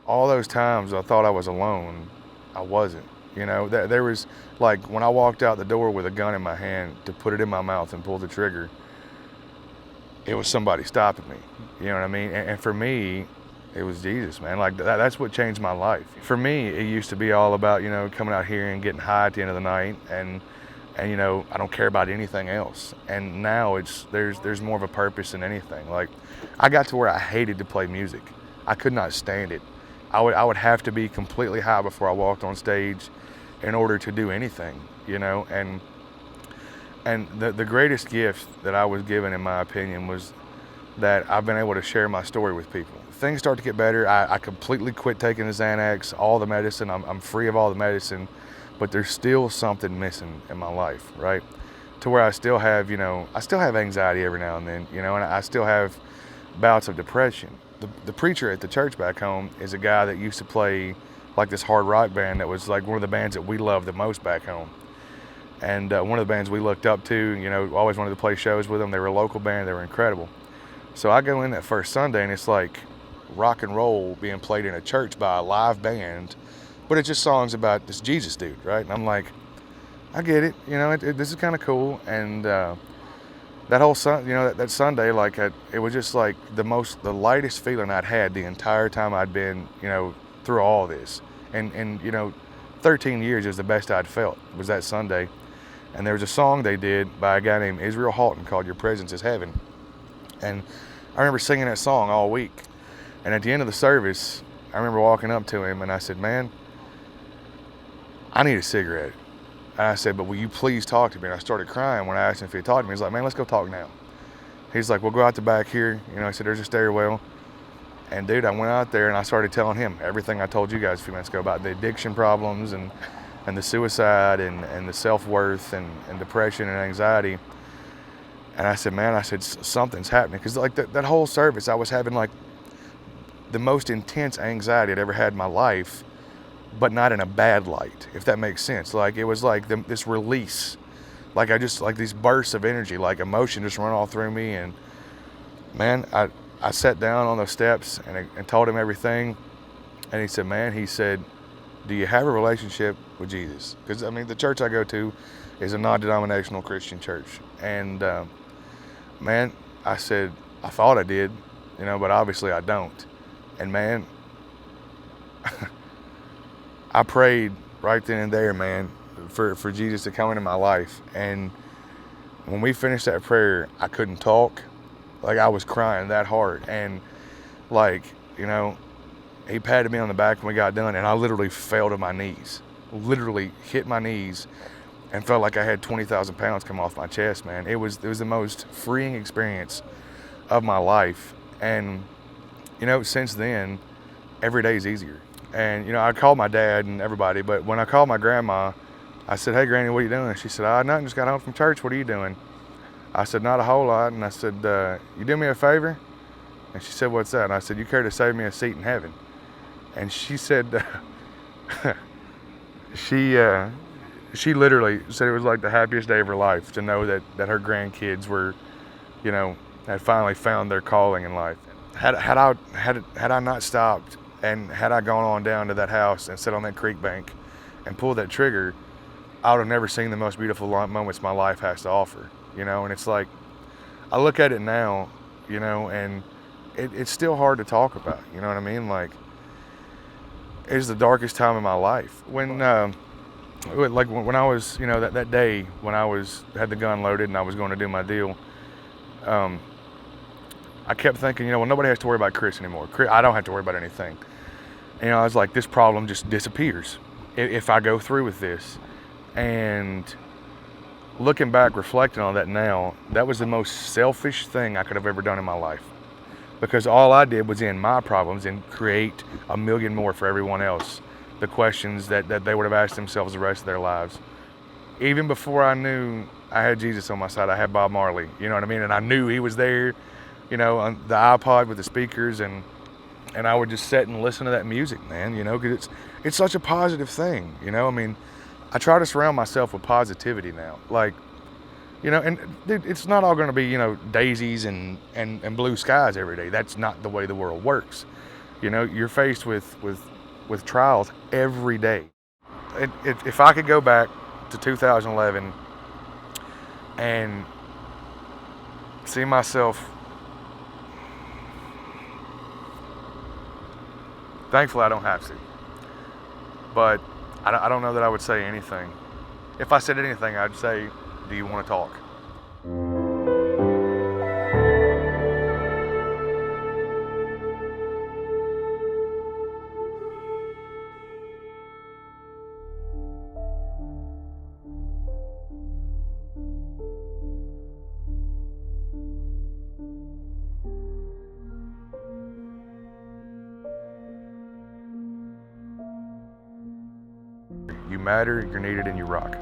all those times I thought I was alone, I wasn't. There was, like, when I walked out the door with a gun in my hand to put it in my mouth and pull the trigger, it was somebody stopping me. You know what I mean? And for me, it was Jesus, man. Like, that's what changed my life. For me, it used to be all about, coming out here and getting high at the end of the night, and I don't care about anything else. And now there's more of a purpose than anything. Like, I got to where I hated to play music. I could not stand it. I would have to be completely high before I walked on stage in order to do anything, and the greatest gift that I was given, in my opinion, was that I've been able to share my story with people. Things start to get better. I completely quit taking the Xanax, all the medicine. I'm free of all the medicine, but there's still something missing in my life, right? To where I still have, I still have anxiety every now and then, and I still have bouts of depression. The preacher at the church back home is a guy that used to play like this hard rock band that was like one of the bands that we loved the most back home. And one of the bands we looked up to, always wanted to play shows with them. They were a local band. They were incredible. So I go in that first Sunday, and it's like rock and roll being played in a church by a live band, but it's just songs about this Jesus dude, right? And I'm like, I get it. This is kind of cool. And that whole that Sunday, like, it was just like the lightest feeling I'd had the entire time I'd been, through all this. And 13 years is the best I'd felt, was that Sunday. And there was a song they did by a guy named Israel Halton called Your Presence is Heaven. And I remember singing that song all week. And at the end of the service, I remember walking up to him and I said, man, I need a cigarette. And I said, but will you please talk to me? And I started crying when I asked him if he'd talk to me. He's like, man, let's go talk now. He's like, we'll go out the back here. I said, there's a stairwell. And dude, I went out there and I started telling him everything I told you guys a few minutes ago about the addiction problems and the suicide and the self-worth and depression and anxiety. And I said, man, something's happening. Because like that whole service, I was having like the most intense anxiety I'd ever had in my life, but not in a bad light, if that makes sense. Like, it was like this release. Like, I just, like, these bursts of energy, like emotion just run all through me. And man, I sat down on those steps and told him everything. And he said, do you have a relationship with Jesus? Because, the church I go to is a non-denominational Christian church. And, man, I said, I thought I did, but obviously I don't. And, man, I prayed right then and there, man, for Jesus to come into my life. And when we finished that prayer, I couldn't talk. Like, I was crying that hard. And, like, he patted me on the back when we got done, and I literally fell to my knees. Literally hit my knees and felt like I had 20,000 pounds come off my chest, man. It was the most freeing experience of my life. And, since then, every day is easier. And, I called my dad and everybody, but when I called my grandma, I said, hey, Granny, what are you doing? She said, nothing, just got home from church. What are you doing? I said, not a whole lot. And I said, you do me a favor? And she said, what's that? And I said, you care to save me a seat in heaven? And she said, she literally said it was like the happiest day of her life to know that her grandkids were, had finally found their calling in life. Had I not stopped and had I gone on down to that house and sat on that creek bank and pulled that trigger, I would have never seen the most beautiful moments my life has to offer. And it's like, I look at it now, and it's still hard to talk about, you know what I mean? Like, it's the darkest time of my life. When I was, that day when I had the gun loaded and I was going to do my deal, I kept thinking, well, nobody has to worry about Chris anymore. I don't have to worry about anything. I was like, this problem just disappears if I go through with this. And looking back, reflecting on that now, that was the most selfish thing I could have ever done in my life. Because all I did was end my problems and create a million more for everyone else. The questions that they would have asked themselves the rest of their lives. Even before I knew I had Jesus on my side, I had Bob Marley, you know what I mean? And I knew he was there, on the iPod with the speakers, and I would just sit and listen to that music, man, because it's such a positive thing, I try to surround myself with positivity now. Like, and dude, it's not all going to be, daisies and blue skies every day. That's not the way the world works. You know, you're faced with trials every day. If I could go back to 2011 and see myself, thankfully I don't have to, but I don't know that I would say anything. If I said anything, I'd say, do you want to talk? You matter, you're needed, and you rock.